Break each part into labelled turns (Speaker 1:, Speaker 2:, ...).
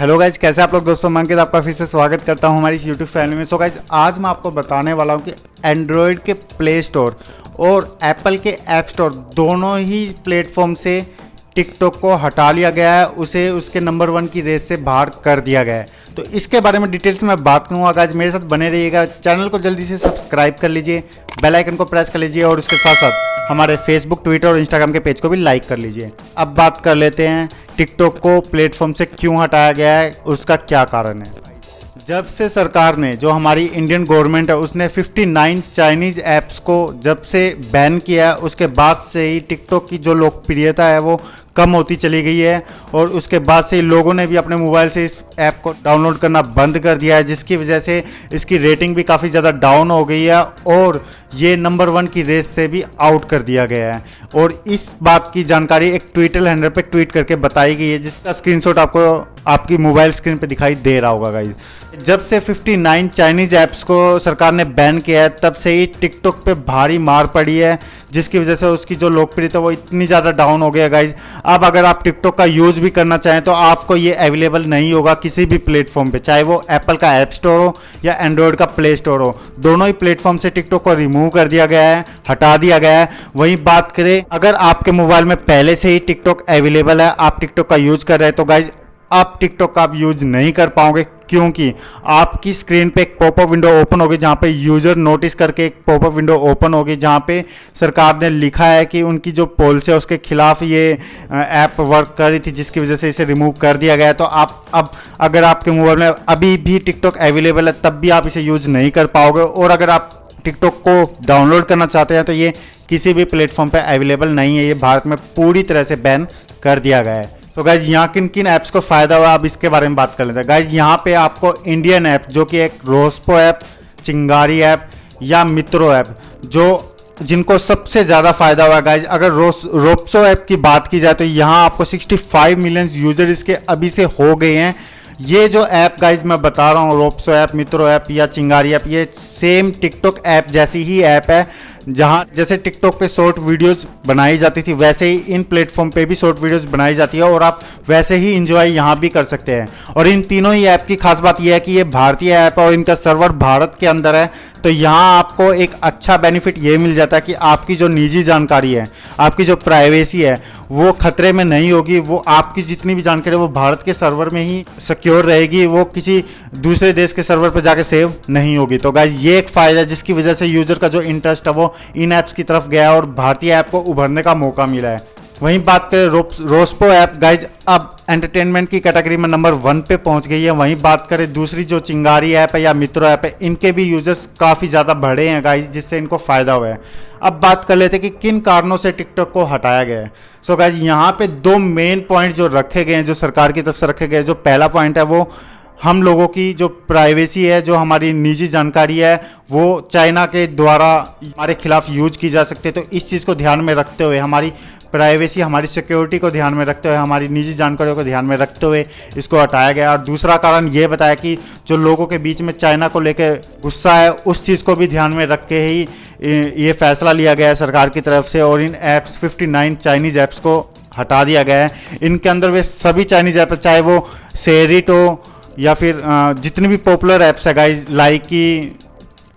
Speaker 1: Hello guys, कैसे आप लोग दोस्तों। मैं अंकित आपका फिर से स्वागत करता हूं हमारी इस यूट्यूब फैमिली में। सो गाइज, आज मैं आपको बताने वाला हूं कि एंड्रॉयड के प्ले स्टोर और एप्पल के ऐप स्टोर दोनों ही प्लेटफॉर्म से टिकटॉक को हटा लिया गया है, उसे उसके नंबर 1 की रेस से बाहर कर दिया गया है। तो इसके बारे में डिटेल्स में बात करूँगा। गाइज मेरे साथ बने रहिएगा, चैनल को जल्दी से सब्सक्राइब कर लीजिए, बेल आइकन को प्रेस कर लीजिए और उसके साथ साथ हमारे फेसबुक, ट्विटर और इंस्टाग्राम के पेज को भी लाइक कर लीजिए। अब बात कर लेते हैं टिकटॉक को प्लेटफॉर्म से क्यों हटाया गया है, उसका क्या कारण है। जब से सरकार ने, जो हमारी इंडियन गवर्नमेंट है, उसने 59 चाइनीज़ ऐप्स को जब से बैन किया, उसके बाद से ही टिकटॉक की जो लोकप्रियता है वो कम होती चली गई है। और उसके बाद से लोगों ने भी अपने मोबाइल से इस ऐप को डाउनलोड करना बंद कर दिया है, जिसकी वजह से इसकी रेटिंग भी काफ़ी ज़्यादा डाउन हो गई है और ये नंबर 1 की रेस से भी आउट कर दिया गया है। और इस बात की जानकारी एक ट्विटर हैंडल पे ट्वीट करके बताई गई है, जिसका स्क्रीनशॉट आपको आपकी मोबाइल स्क्रीन पे दिखाई दे रहा होगा गाइज। जब से 59 चाइनीज़ ऐप्स को सरकार ने बैन किया है, तब से ही टिकटॉक पे भारी मार पड़ी है, जिसकी वजह से उसकी जो लोकप्रियता वो इतनी ज़्यादा डाउन हो गया गाइज। अब अगर आप टिकटॉक का यूज़ भी करना चाहें तो आपको ये अवेलेबल नहीं होगा किसी भी प्लेटफॉर्म पे, चाहे वो एप्पल का ऐप स्टोर हो या एंड्रॉयड का प्ले स्टोर हो। दोनों ही प्लेटफॉर्म से टिकटॉक को रिमूव कर दिया गया है, हटा दिया गया है। वहीं बात करें, अगर आपके मोबाइल में पहले से ही टिकटॉक अवेलेबल है, आप टिकटॉक का यूज़ कर रहे हैं, तो गाइज आप टिकटॉक का आप यूज नहीं कर पाओगे, क्योंकि आपकी स्क्रीन पे एक पॉपअप विंडो ओपन होगी, जहां पे यूजर नोटिस करके एक पॉपअप विंडो ओपन होगी, जहां पे सरकार ने लिखा है कि उनकी जो पॉलिसी है उसके खिलाफ ये ऐप वर्क कर रही थी, जिसकी वजह से इसे रिमूव कर दिया गया है। तो आप अब अगर आपके मोबाइल में अभी भी टिकटॉक अवेलेबल है, तब भी आप इसे यूज नहीं कर पाओगे। और अगर आप टिकटॉक को डाउनलोड करना चाहते हैं तो ये किसी भी प्लेटफॉर्म पे अवेलेबल नहीं है, ये भारत में पूरी तरह से बैन कर दिया गया है। तो गाइज यहाँ किन किन ऐप्स को फ़ायदा हुआ, अब इसके बारे में बात कर लेते हैं। गाइज यहाँ पे आपको इंडियन ऐप, जो कि एक रोस्पो ऐप, चिंगारी ऐप या मित्रो ऐप, जो जिनको सबसे ज़्यादा फायदा हुआ गाइज। अगर रोस्पो ऐप की बात की जाए तो यहाँ आपको 65 मिलियन यूजर इसके अभी से हो गए हैं। ये जो ऐप गाइज मैं बता रहा हूँ, रोस्पो ऐप, मित्रो ऐप या चिंगारी ऐप, ये सेम टिकटॉक ऐप जैसी ही ऐप है, जहाँ जैसे टिकटॉक पे शॉर्ट वीडियोस बनाई जाती थी, वैसे ही इन प्लेटफॉर्म पे भी शॉर्ट वीडियोस बनाई जाती है और आप वैसे ही इंजॉय यहाँ भी कर सकते हैं। और इन तीनों ही ऐप की खास बात यह है कि ये भारतीय ऐप है और इनका सर्वर भारत के अंदर है। तो यहाँ आपको एक अच्छा बेनिफिट ये मिल जाता है कि आपकी जो निजी जानकारी है, आपकी जो प्राइवेसी है, वो खतरे में नहीं होगी। वो आपकी जितनी भी जानकारी है वो भारत के सर्वर में ही सिक्योर रहेगी, वो किसी दूसरे देश के सर्वर पर जाके सेव नहीं होगी। तो गाइज ये एक फ़ायदा है, जिसकी वजह से यूज़र का जो इंटरेस्ट है वो इन ऐप्स की तरफ गया और भारतीय ऐप को उभरने का मौका मिला है। वहीं बात करें रोस्पो ऐप, गाइज अब एंटरटेनमेंट की कैटेगरी में नंबर 1 पे पहुंच गई है। वहीं बात करें दूसरी जो चिंगारी ऐप है या मित्रो ऐप है, इनके भी यूजर्स काफ़ी ज़्यादा बढ़े हैं गाइज, जिससे इनको फ़ायदा हुआ है। अब बात कर लेते हैं कि किन कारणों से टिकटॉक को हटाया गया है। सो गाइज यहाँ पे 2 मेन पॉइंट जो रखे गए हैं, जो सरकार की तरफ से रखे गए, जो पहला पॉइंट है वो हम लोगों की जो प्राइवेसी है, जो हमारी निजी जानकारी है, वो चाइना के द्वारा हमारे खिलाफ यूज की जा सकती है। तो इस चीज़ को ध्यान में रखते हुए, हमारी प्राइवेसी, हमारी सिक्योरिटी को ध्यान में रखते हुए, हमारी निजी जानकारियों को ध्यान में रखते हुए इसको हटाया गया। और दूसरा कारण ये बताया कि जो लोगों के बीच में चाइना को लेकर गुस्सा है, उस चीज़ को भी ध्यान में रख के ही ये फैसला लिया गया है सरकार की तरफ से और इन ऐप्स 59 चाइनीज़ ऐप्स को हटा दिया गया है। इनके अंदर वे सभी चाइनीज़ ऐप, चाहे वो शेरिट हो या फिर जितनी भी पॉपुलर ऐप्स है गाइज, लाइकी,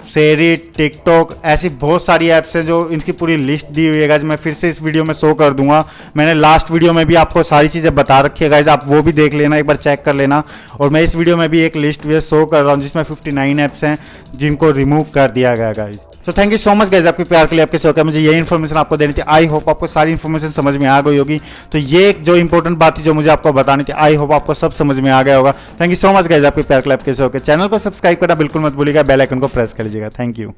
Speaker 1: शेरिट, टिकटॉक, ऐसी बहुत सारी ऐप्स हैं जो इनकी पूरी लिस्ट दी हुई है गाइज। मैं फिर से इस वीडियो में शो कर दूंगा, मैंने लास्ट वीडियो में भी आपको सारी चीज़ें बता रखी है गाइज, आप वो भी देख लेना, एक बार चेक कर लेना। और मैं इस वीडियो में भी एक लिस्ट भी शो कर रहा हूँ जिसमें 59 ऐप्स हैं जिनको रिमूव कर दिया गया गाइज। तो thank you so much guys आपके प्यार के लिए, आपके शौक है, मुझे ये इन्फॉर्मेशन आपको देनी थी। आई होप आपको सारी इन्फॉर्मेशन समझ में आ गई होगी। तो ये एक जो इंपॉर्टेंट बात थी जो मुझे आपको बतानी थी, आई होप आपको सब समझ में आ गया होगा। Thank you so much guys आपके प्यार के लिए, आपके शौक है। चैनल को सब्सक्राइब करना बिल्कुल मत भूलिएगा, बेल आइकन को प्रेस कर लीजिएगा। Thank you.